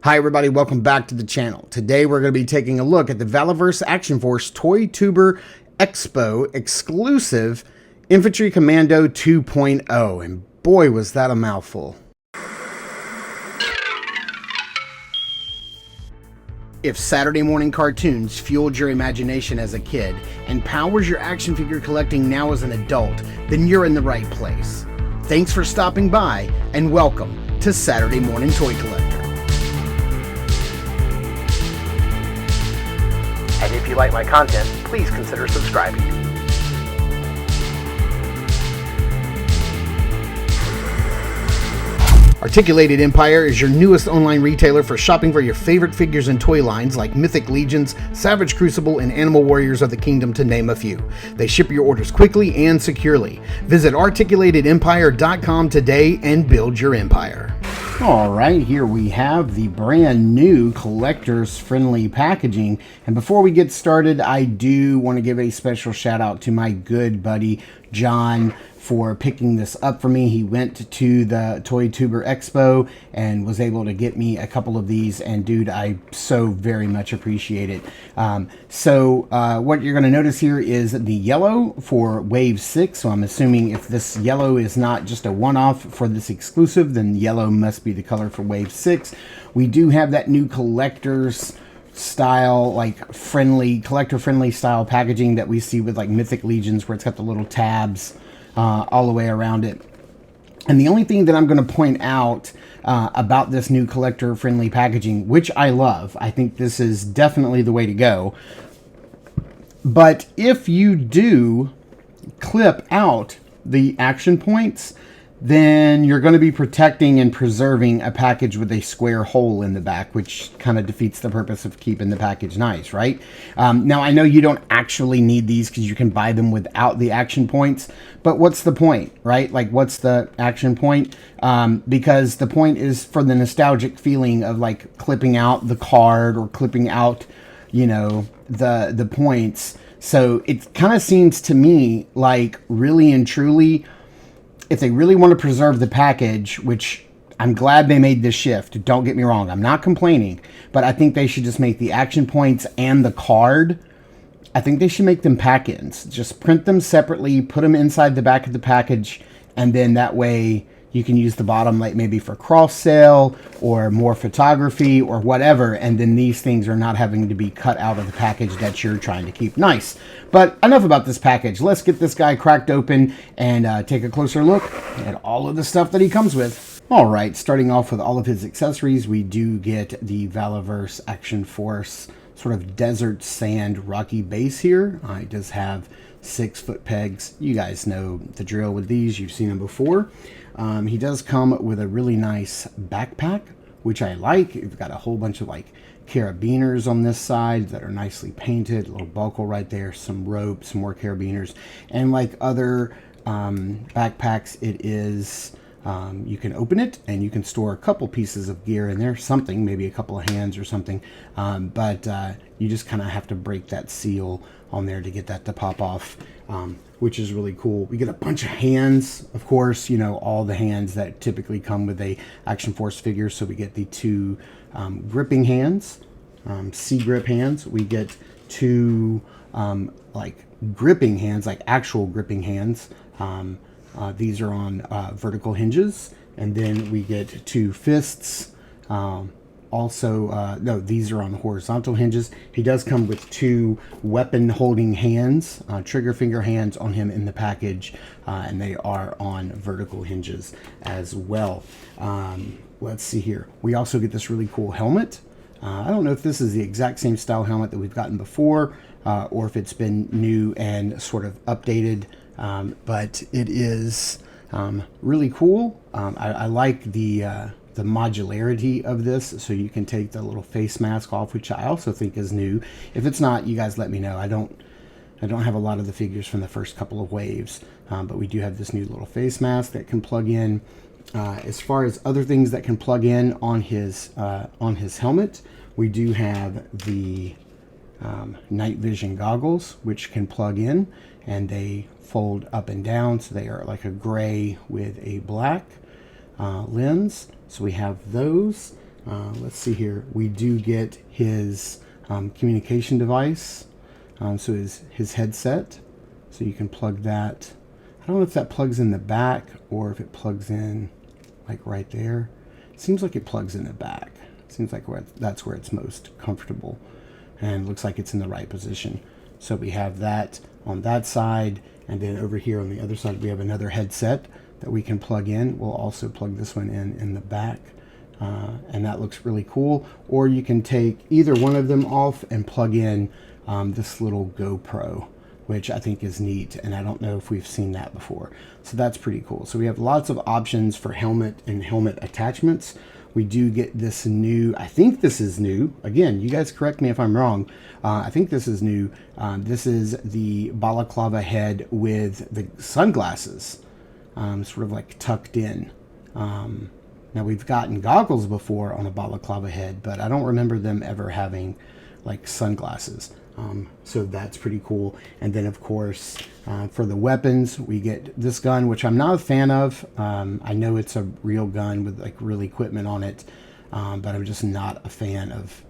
Hi everybody, welcome back to the channel. Today we're going to be taking a look at the Valaverse Action Force Toytuber Expo exclusive Infantry Commando 2.0, and boy was that a mouthful. If Saturday morning cartoons fueled your imagination as a kid and powers your action figure collecting now as an adult, then you're in the right place. Thanks for stopping by and welcome to Saturday Morning Toy Collector. And if you like my content, please consider subscribing. Articulated Empire is your newest online retailer for shopping for your favorite figures and toy lines like Mythic Legions, Savage Crucible, and Animal Warriors of the Kingdom, to name a few. They ship your orders quickly and securely. Visit articulatedempire.com today and build your empire. All right, here we have the brand new collectors friendly packaging. And before we get started, I do want to give a special shout out to my good buddy John for picking this up for me. He went to the Toytuber Expo and was able to get me a couple of these, and dude, I so very much appreciate it. What you're going to notice here is the yellow for Wave 6, so I'm assuming if this yellow is not just a one-off for this exclusive, then yellow must be the color for Wave 6. We do have that new collector's style, like collector friendly style packaging that we see with like Mythic Legions, where it's got the little tabs all the way around it. And the only thing that I'm going to point out about this new collector friendly packaging, which I love, I think this is definitely the way to go, but if you do clip out the action points, then you're going to be protecting and preserving a package with a square hole in the back, which kind of defeats the purpose of keeping the package nice, right? Now, I know you don't actually need these because you can buy them without the action points, but what's the point, right? Like, what's the action point? Because the point is for the nostalgic feeling of like clipping out the card or clipping out, you know, the points. So it kind of seems to me like really and truly, if they really want to preserve the package, which I'm glad they made this shift, don't get me wrong, I'm not complaining, but I think they should just make the action points and the card, I think they should make them pack-ins. Just print them separately, put them inside the back of the package, and then that way you can use the bottom like maybe for cross-sale or more photography or whatever, and then these things are not having to be cut out of the package that you're trying to keep nice. But enough about this package. Let's get this guy cracked open and take a closer look at all of the stuff that he comes with. All right, starting off with all of his accessories, we do get the Valaverse Action Force sort of desert sand rocky base here. It does have 6-foot pegs. You guys know the drill with these. You've seen them before. He does come with a really nice backpack, which I like. You've got a whole bunch of like carabiners on this side that are nicely painted, a little buckle right there, some rope, some more carabiners, and like other backpacks, it is you can open it and you can store a couple pieces of gear in there, something, maybe a couple of hands or something, but you just kind of have to break that seal on there to get that to pop off, which is really cool. We get a bunch of hands, of course, you know, all the hands that typically come with a Action Force figure. So we get the 2 gripping hands, C-grip hands. We get 2 like gripping hands, like actual gripping hands. These are on vertical hinges. And then we get 2 fists. No, these are on horizontal hinges. He does come with 2 weapon holding hands, trigger finger hands on him in the package, and they are on vertical hinges as well. Let's see here. We also get this really cool helmet. I don't know if this is the exact same style helmet that we've gotten before, or if it's been new and sort of updated, but it is really cool. I like the modularity of this, so you can take the little face mask off, which I also think is new. If it's not, you guys let me know. I don't have a lot of the figures from the first couple of waves, but we do have this new little face mask that can plug in. As far as other things that can plug in on his helmet, we do have the night vision goggles, which can plug in, and they fold up and down, so they are like a gray with a black lens. So we have those. Let's see here. We do get his communication device, so his headset. So you can plug that. I don't know if that plugs in the back or if it plugs in like right there. It seems like it plugs in the back. It seems like that's where it's most comfortable, and looks like it's in the right position. So we have that on that side, and then over here on the other side we have another headset that we can plug in. We'll also plug this one in the back, and that looks really cool. Or you can take either one of them off and plug in this little GoPro, which I think is neat, and I don't know if we've seen that before. So that's pretty cool. So we have lots of options for helmet and helmet attachments. We do get this new, I think this is new. Again, you guys correct me if I'm wrong. I think this is new. This is the balaclava head with the sunglasses, sort of like tucked in. Now we've gotten goggles before on a balaclava head, but I don't remember them ever having like sunglasses. So that's pretty cool. And then of course, for the weapons, we get this gun, which I'm not a fan of. I know it's a real gun with like real equipment on it, but I'm just not a fan of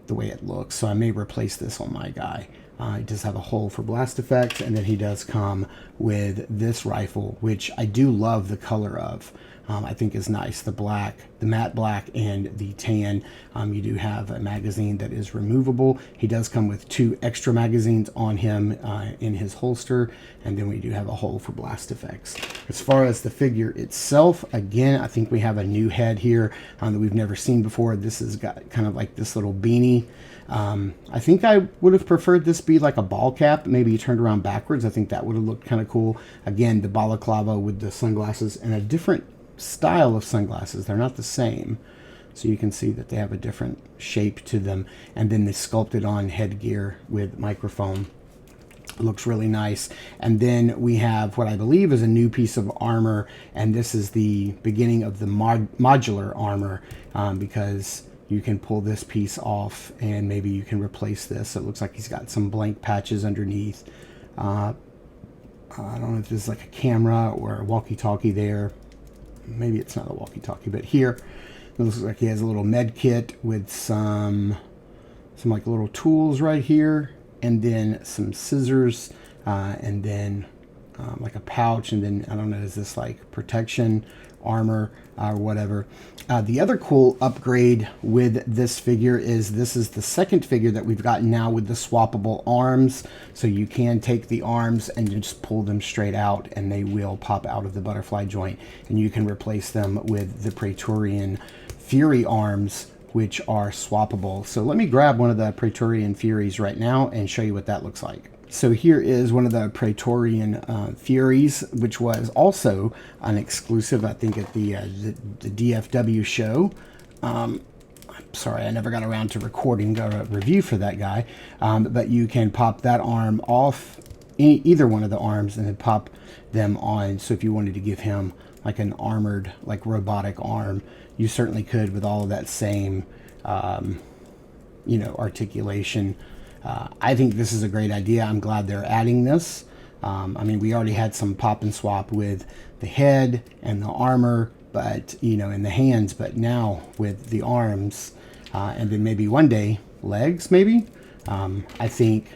the way it looks. So I may replace this on my guy. It does have a hole for blast effects, and then he does come with this rifle, which I do love the color of. I think is nice, the black, the matte black and the tan. You do have a magazine that is removable. He does come with 2 extra magazines on him in his holster, and then we do have a hole for blast effects. As far as the figure itself, again, I think we have a new head here that we've never seen before. This has got kind of like this little beanie. I think I would have preferred this be like a ball cap, maybe turned around backwards. I think that would have looked kind of cool. Again, the balaclava with the sunglasses and a different style of sunglasses. They're not the same, so you can see that they have a different shape to them, and then the sculpted on headgear with microphone. It looks really nice. And then we have what I believe is a new piece of armor, and this is the beginning of the modular armor, because you can pull this piece off and maybe you can replace this. It looks like he's got some blank patches underneath. I don't know if this is like a camera or a walkie-talkie there. Maybe it's not a walkie-talkie, but here it looks like he has a little med kit with some like little tools right here, and then some scissors, and then like a pouch, and then I don't know, is this like protection armor or whatever. The other cool upgrade with this figure is this is the second figure that we've gotten now with the swappable arms. So you can take the arms and just pull them straight out, and they will pop out of the butterfly joint, and you can replace them with the Praetorian Fury arms, which are swappable. So let me grab one of the Praetorian Furies right now and show you what that looks like. So here is one of the Praetorian Furies, which was also an exclusive, I think, at the DFW show. I'm sorry, I never got around to recording a review for that guy, but you can pop that arm off, either one of the arms, and then pop them on. So if you wanted to give him like an armored, like robotic arm, you certainly could with all of that same, articulation. I think this is a great idea. I'm glad they're adding this. I mean, we already had some pop and swap with the head and the armor, but, in the hands, but now with the arms, and then maybe one day legs, maybe. I think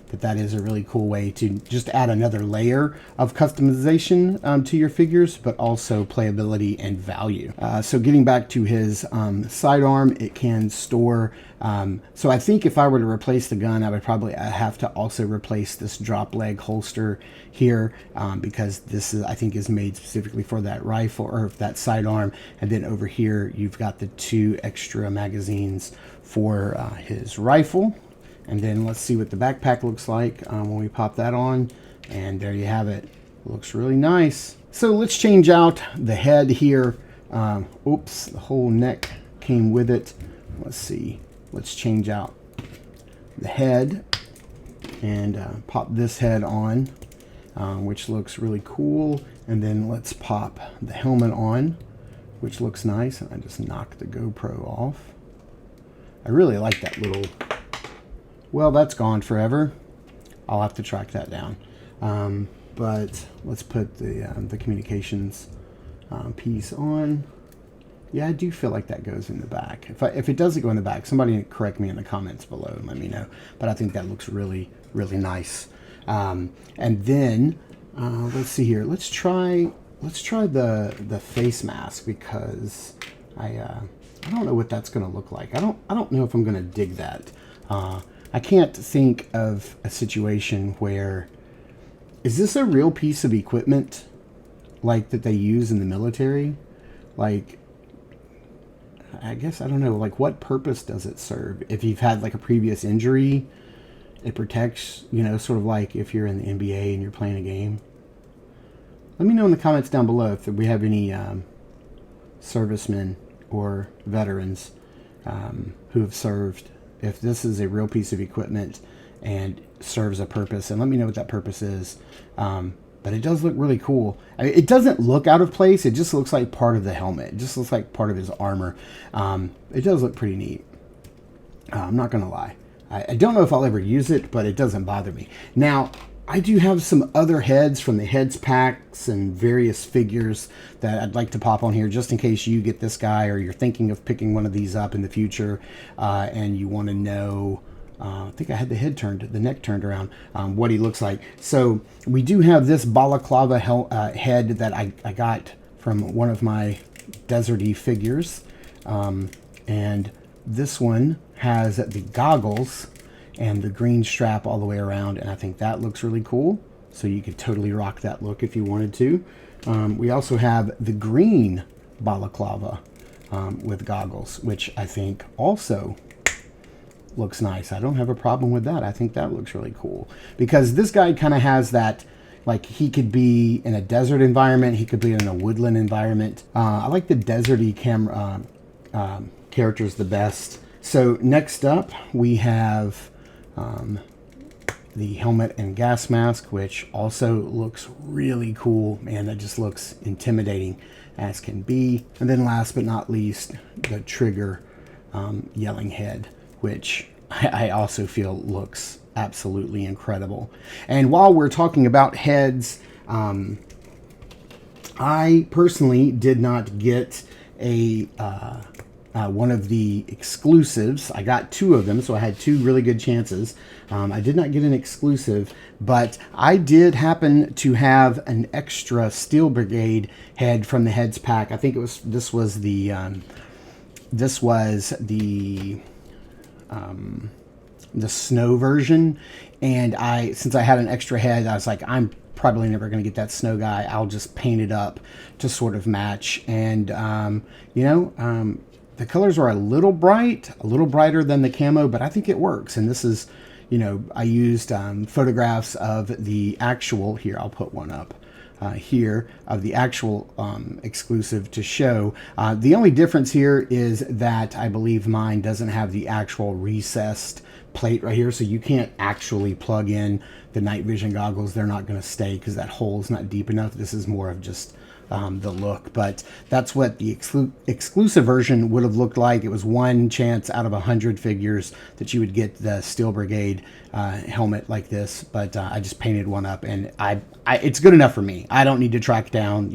that is a really cool way to just add another layer of customization to your figures, but also playability and value. So getting back to his sidearm, it can store. So I think if I were to replace the gun, I would probably have to also replace this drop leg holster here, because this is, I think, is made specifically for that rifle or that sidearm. And then over here, you've got the 2 extra magazines for his rifle. And then let's see what the backpack looks like when we pop that on. And there you have it. Looks really nice. So let's change out the head here. Oops, the whole neck came with it. Let's see. Let's change out the head and pop this head on, which looks really cool. And then let's pop the helmet on, which looks nice. And I just knocked the GoPro off. I really like that little... Well, that's gone forever. I'll have to track that down. But let's put the communications piece on. Yeah, I do feel like that goes in the back. If it doesn't go in the back, somebody correct me in the comments below and let me know. But I think that looks really, really nice. And then let's see here. Let's try the face mask, because I don't know what that's going to look like. I don't know if I'm going to dig that. I can't think of a situation where, is this a real piece of equipment like that they use in the military? Like, I guess, I don't know, like what purpose does it serve? If you've had like a previous injury, it protects, you know, sort of like if you're in the NBA and you're playing a game. Let me know in the comments down below if we have any servicemen or veterans who have served, if this is a real piece of equipment and serves a purpose, and let me know what that purpose is. But it does look really cool. I mean, it doesn't look out of place. It just looks like part of the helmet. It just looks like part of his armor. It does look pretty neat. I'm not going to lie. I don't know if I'll ever use it, but it doesn't bother me. Now, I do have some other heads from the heads packs and various figures that I'd like to pop on here, just in case you get this guy or you're thinking of picking one of these up in the future, and you want to know, I think I had the neck turned around, what he looks like. So we do have this balaclava head that I got from one of my deserty figures. And this one has the goggles and the green strap all the way around, and I think that looks really cool. So you could totally rock that look if you wanted to. We also have the green balaclava with goggles, which I think also looks nice. I don't have a problem with that. I think that looks really cool, because this guy kind of has that, like, he could be in a desert environment, he could be in a woodland environment. I like the deserty characters the best. So next up we have the helmet and gas mask, which also looks really cool. Man, that just looks intimidating as can be. And then last but not least, the trigger yelling head, which I also feel looks absolutely incredible. And while we're talking about heads, I personally did not get a one of the exclusives. I got two of them, so I had two really good chances. I did not get an exclusive, but I did happen to have an extra Steel Brigade head from the heads pack. I think this was the snow version, and since I had an extra head, I was like, I'm probably never going to get that snow guy. I'll just paint it up to sort of match. And the colors are a little brighter than the camo, but I think it works. And this is, I used photographs of the actual, here, I'll put one up here, of the actual exclusive to show. The only difference here is that I believe mine doesn't have the actual recessed plate right here, so you can't actually plug in the night vision goggles. They're not going to stay because that hole's not deep enough. This is more of just the look, but that's what the exclusive version would have looked like. It was one chance out of 100 figures that you would get the Steel Brigade helmet like this, but I just painted one up, and it's good enough for me. I don't need to track down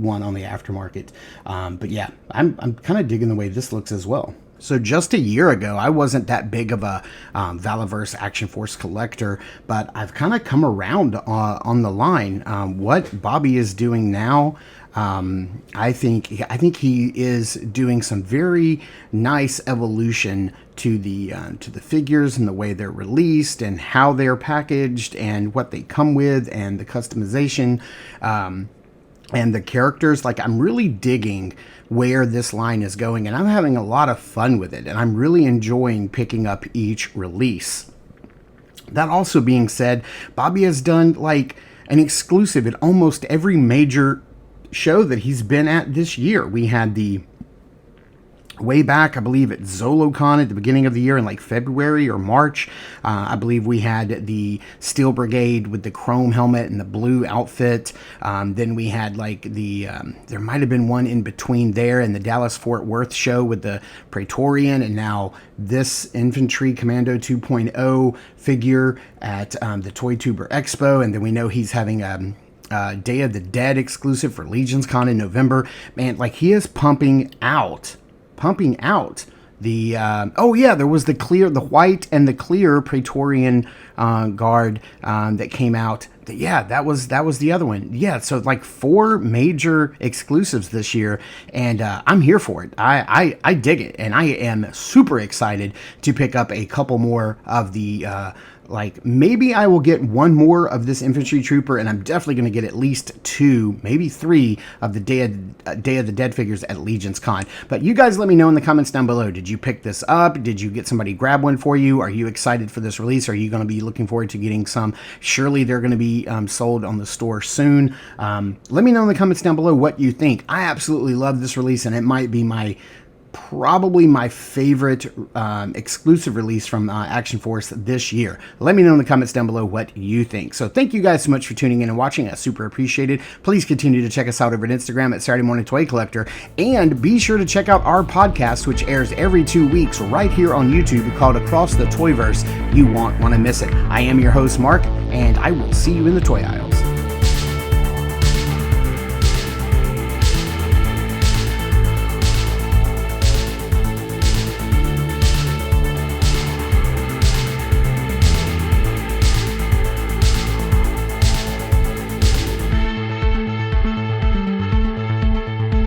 one on the aftermarket. But yeah, I'm kind of digging the way this looks as well. So just a year ago, I wasn't that big of a Valaverse Action Force collector, but I've kind of come around on the line. What Bobby is doing now, I think he is doing some very nice evolution to the figures and the way they're released and how they're packaged and what they come with and the customization and the characters. Like, I'm really digging where this line is going, and I'm having a lot of fun with it, and I'm really enjoying picking up each release. That also being said, Bobby has done like an exclusive at almost every major show that he's been at this year. We had the way back, I believe, at ZoloCon at the beginning of the year in like February or March. I believe we had the Steel Brigade with the chrome helmet and the blue outfit. Then we had like there might have been one in between there in the Dallas Fort Worth show with the Praetorian, and now this Infantry Commando 2.0 figure at the Toytuber Expo. And then we know he's having Day of the Dead exclusive for Legions Con in November. Man, like he is pumping out the there was the white and the clear Praetorian Guard that came out. That was the other one. Yeah, so like 4 major exclusives this year, and I'm here for it. I dig it, and I am super excited to pick up a couple more of the maybe I will get one more of this infantry trooper, and I'm definitely going to get at least 2, maybe 3 of the Day of the Dead figures at Legions Con. But you guys let me know in the comments down below. Did you pick this up? Did you get somebody grab one for you? Are you excited for this release? Are you going to be looking forward to getting some? Surely they're going to be sold on the store soon. Let me know in the comments down below what you think. I absolutely love this release, and it might be probably my favorite exclusive release from Action Force this year. Let me know in the comments down below what you think. So thank you guys so much for tuning in and watching. I super appreciate it. Please continue to check us out over at Instagram at Saturday Morning Toy Collector, and be sure to check out our podcast, which airs every 2 weeks right here on YouTube, called Across the Toyverse. You won't want to miss it. I am your host, Mark, and I will see you in the toy aisles.